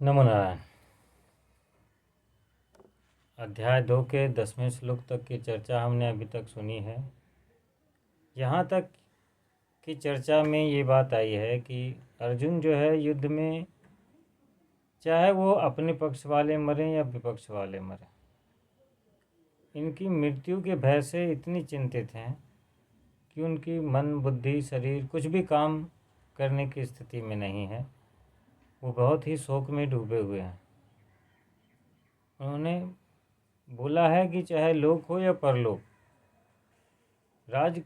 नमो नारायण। अध्याय 2 के 10वें श्लोक तक की चर्चा हमने अभी तक सुनी है। यहाँ तक की चर्चा में ये बात आई है कि अर्जुन जो है युद्ध में, चाहे वो अपने पक्ष वाले मरें या विपक्ष वाले मरें, इनकी मृत्यु के भय से इतनी चिंतित हैं कि उनकी मन बुद्धि शरीर कुछ भी काम करने की स्थिति में नहीं है। वो बहुत ही शोक में डूबे हुए हैं। उन्होंने बोला है कि चाहे लोक हो या परलोक, राज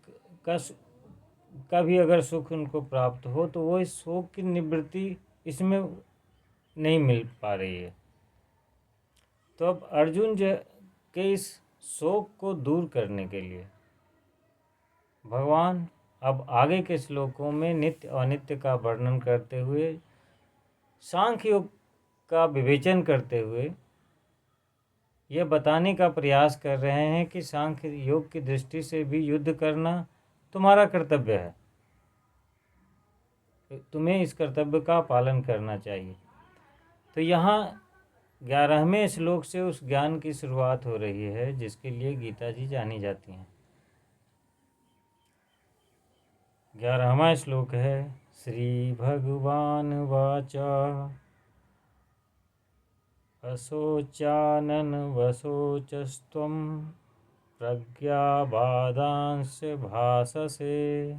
का भी अगर सुख उनको प्राप्त हो तो वो इस शोक की निवृत्ति इसमें नहीं मिल पा रही है। तो अब अर्जुन के इस शोक को दूर करने के लिए भगवान अब आगे के श्लोकों में नित्य अनित्य का वर्णन करते हुए, सांख्य योग का विवेचन करते हुए यह बताने का प्रयास कर रहे हैं कि सांख्य योग की दृष्टि से भी युद्ध करना तुम्हारा कर्तव्य है, तुम्हें इस कर्तव्य का पालन करना चाहिए। तो यहाँ 11वें श्लोक से उस ज्ञान की शुरुआत हो रही है जिसके लिए गीता जी जानी जाती हैं। 11वां श्लोक है, श्री भगवान वाचा अशोचानन वशोचस्त्वं प्रज्ञावादांश भाससे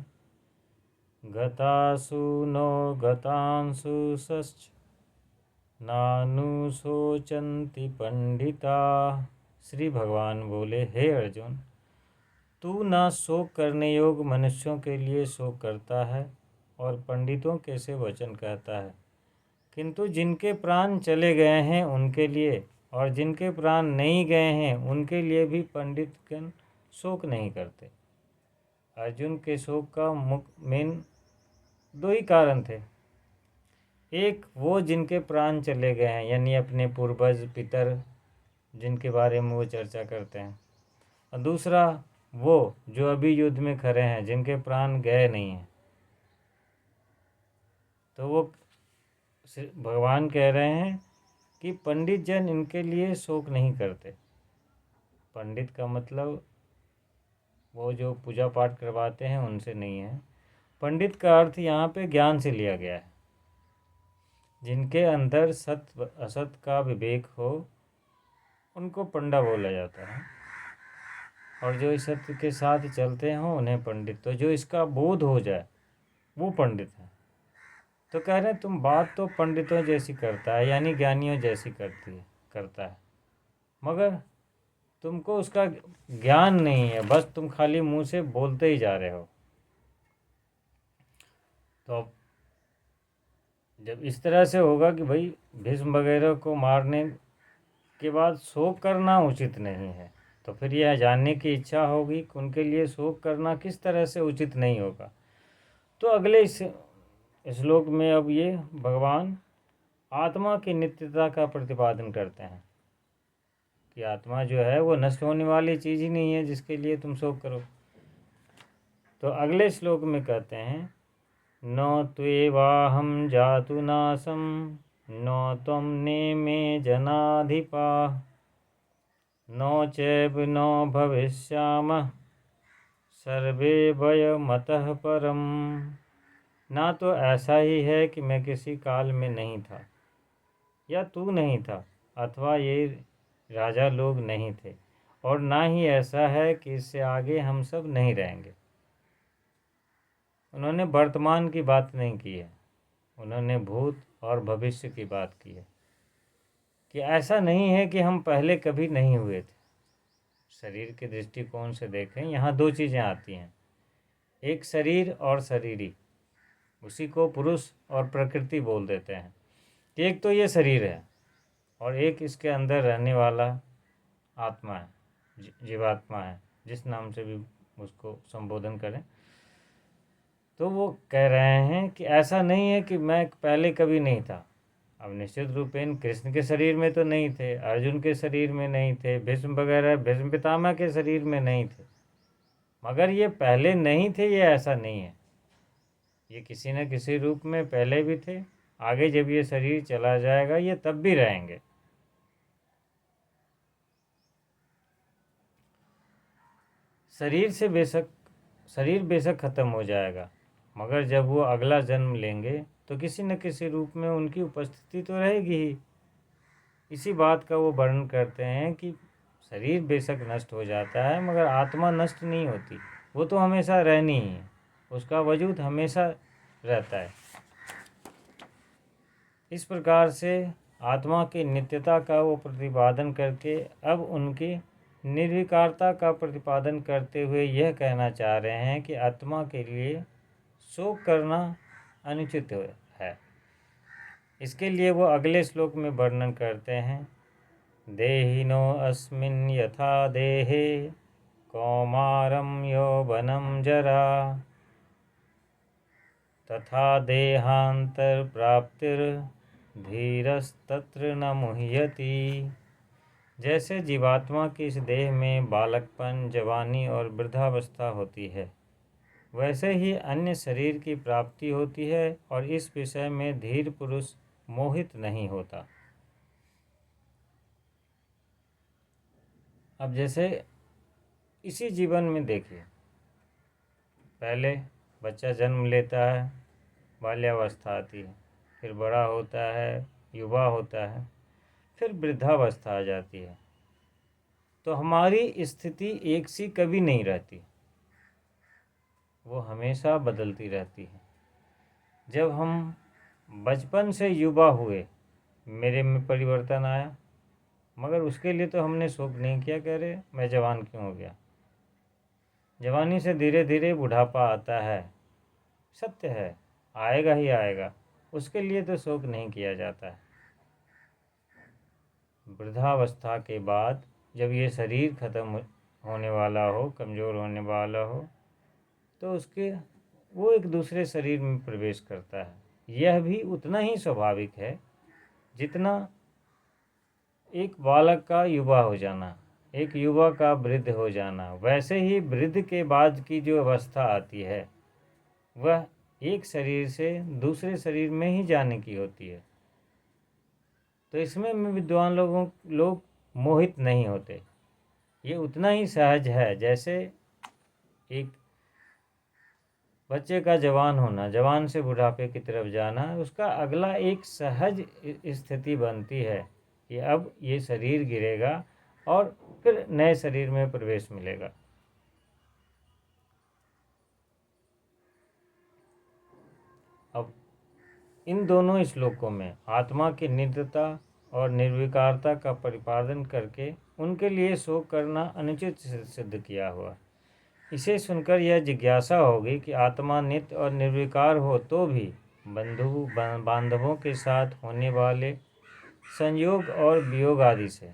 गतासु नो गतांसु सश्च नानुशोचन्ति पंडिता। श्री भगवान बोले, हे अर्जुन, तू ना शोक करने योग मनुष्यों के लिए शोक करता है और पंडितों के से वचन कहता है, किंतु जिनके प्राण चले गए हैं उनके लिए और जिनके प्राण नहीं गए हैं उनके लिए भी पंडितगण शोक नहीं करते। अर्जुन के शोक का मेन दो ही कारण थे। एक, वो जिनके प्राण चले गए हैं, यानी अपने पूर्वज पितर जिनके बारे में वो चर्चा करते हैं, और दूसरा वो जो अभी युद्ध में खड़े हैं जिनके प्राण गए नहीं हैं। तो वो भगवान कह रहे हैं कि पंडित जन इनके लिए शोक नहीं करते। पंडित का मतलब वो जो पूजा पाठ करवाते हैं उनसे नहीं है। पंडित का अर्थ यहाँ पे ज्ञान से लिया गया है। जिनके अंदर सत्य असत का विवेक हो उनको पंडा बोला जाता है, और जो इस सत्य के साथ चलते हों उन्हें पंडित। तो जो इसका बोध हो जाए वो पंडित है। तो कह रहे हैं तुम बात तो पंडितों जैसी करता है, यानी ज्ञानियों जैसी करता है, मगर तुमको उसका ज्ञान नहीं है, बस तुम खाली मुंह से बोलते ही जा रहे हो। तो जब इस तरह से होगा कि भाई भीष्म वगैरह को मारने के बाद शोक करना उचित नहीं है, तो फिर यह जानने की इच्छा होगी कि उनके लिए शोक करना किस तरह से उचित नहीं होगा। तो अगले इस श्लोक में अब ये भगवान आत्मा की नित्यता का प्रतिपादन करते हैं कि आत्मा जो है वो नष्ट होने वाली चीज़ ही नहीं है जिसके लिए तुम शोक करो। तो अगले श्लोक में कहते हैं, न त्वेवाहं जातु नासं न त्वं नेमे जनाधिपा न चैव न भविष्यामः सर्वे वयमतः परम। ना तो ऐसा ही है कि मैं किसी काल में नहीं था या तू नहीं था अथवा ये राजा लोग नहीं थे, और ना ही ऐसा है कि इससे आगे हम सब नहीं रहेंगे। उन्होंने वर्तमान की बात नहीं की है, उन्होंने भूत और भविष्य की बात की है कि ऐसा नहीं है कि हम पहले कभी नहीं हुए थे। शरीर के दृष्टिकोण से देखें, यहाँ दो चीज़ें आती हैं, एक शरीर और शरीरी। उसी को पुरुष और प्रकृति बोल देते हैं। एक तो ये शरीर है और एक इसके अंदर रहने वाला आत्मा है, जीवात्मा है, जिस नाम से भी उसको संबोधन करें। तो वो कह रहे हैं कि ऐसा नहीं है कि मैं पहले कभी नहीं था। अब निश्चित रूपेण कृष्ण के शरीर में तो नहीं थे, अर्जुन के शरीर में नहीं थे, भीष्म वगैरह भीष्म पितामह के शरीर में नहीं थे, मगर ये पहले नहीं थे, ये ऐसा नहीं है। ये किसी न किसी रूप में पहले भी थे आगे जब ये शरीर चला जाएगा ये तब भी रहेंगे। शरीर बेशक ख़त्म हो जाएगा, मगर जब वो अगला जन्म लेंगे तो किसी न किसी रूप में उनकी उपस्थिति तो रहेगी ही। इसी बात का वो वर्णन करते हैं कि शरीर बेशक नष्ट हो जाता है मगर आत्मा नष्ट नहीं होती, वो तो हमेशा रहनी ही है, उसका वजूद हमेशा रहता है। इस प्रकार से आत्मा की नित्यता का वो प्रतिपादन करके अब उनकी निर्विकारता का प्रतिपादन करते हुए यह कहना चाह रहे हैं कि आत्मा के लिए शोक करना अनुचित है। इसके लिए वो अगले श्लोक में वर्णन करते हैं, देहिनो अस्मिन् यथा देहे कौमारं यौवनं जरा तथा देहांतरप्राप्तिर्धीरस्तत्र न मुह्यति। जैसे जीवात्मा की इस देह में बालकपन, जवानी और वृद्धावस्था होती है, वैसे ही अन्य शरीर की प्राप्ति होती है और इस विषय में धीर पुरुष मोहित नहीं होता। अब जैसे इसी जीवन में देखिए, पहले बच्चा जन्म लेता है, बाल्यावस्था आती है, फिर बड़ा होता है, युवा होता है, फिर वृद्धावस्था आ जाती है। तो हमारी स्थिति एक सी कभी नहीं रहती, वो हमेशा बदलती रहती है। जब हम बचपन से युवा हुए, मेरे में परिवर्तन आया, मगर उसके लिए तो हमने शोक नहीं किया, कह रहे मैं जवान क्यों हो गया। जवानी से धीरे धीरे बुढ़ापा आता है, सत्य है, आएगा ही आएगा, उसके लिए तो शोक नहीं किया जाता है। वृद्धावस्था के बाद जब ये शरीर खत्म होने वाला हो, कमज़ोर होने वाला हो, तो उसके वो एक दूसरे शरीर में प्रवेश करता है। यह भी उतना ही स्वाभाविक है जितना एक बालक का युवा हो जाना, एक युवा का वृद्ध हो जाना, वैसे ही वृद्ध के बाद की जो अवस्था आती है वह एक शरीर से दूसरे शरीर में ही जाने की होती है। तो इसमें विद्वान लोग मोहित नहीं होते। ये उतना ही सहज है जैसे एक बच्चे का जवान होना, जवान से बुढ़ापे की तरफ जाना, उसका अगला एक सहज स्थिति बनती है कि अब ये शरीर गिरेगा और फिर नए शरीर में प्रवेश मिलेगा। अब इन दोनों श्लोकों में आत्मा की नित्यता और निर्विकारता का प्रतिपादन करके उनके लिए शोक करना अनुचित सिद्ध किया हुआ। इसे सुनकर यह जिज्ञासा होगी कि आत्मा नित्य और निर्विकार हो तो भी बंधु बांधवों के साथ होने वाले संयोग और वियोग आदि से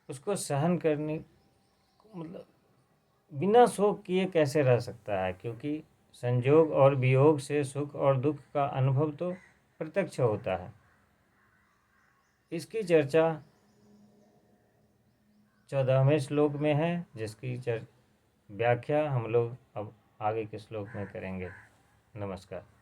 उसको सहन करने, मतलब बिना शोक किए कैसे रह सकता है, क्योंकि संयोग और वियोग से सुख और दुख का अनुभव तो प्रत्यक्ष होता है। इसकी चर्चा 14वें श्लोक में है, जिसकी व्याख्या हम लोग अब आगे के श्लोक में करेंगे। नमस्कार।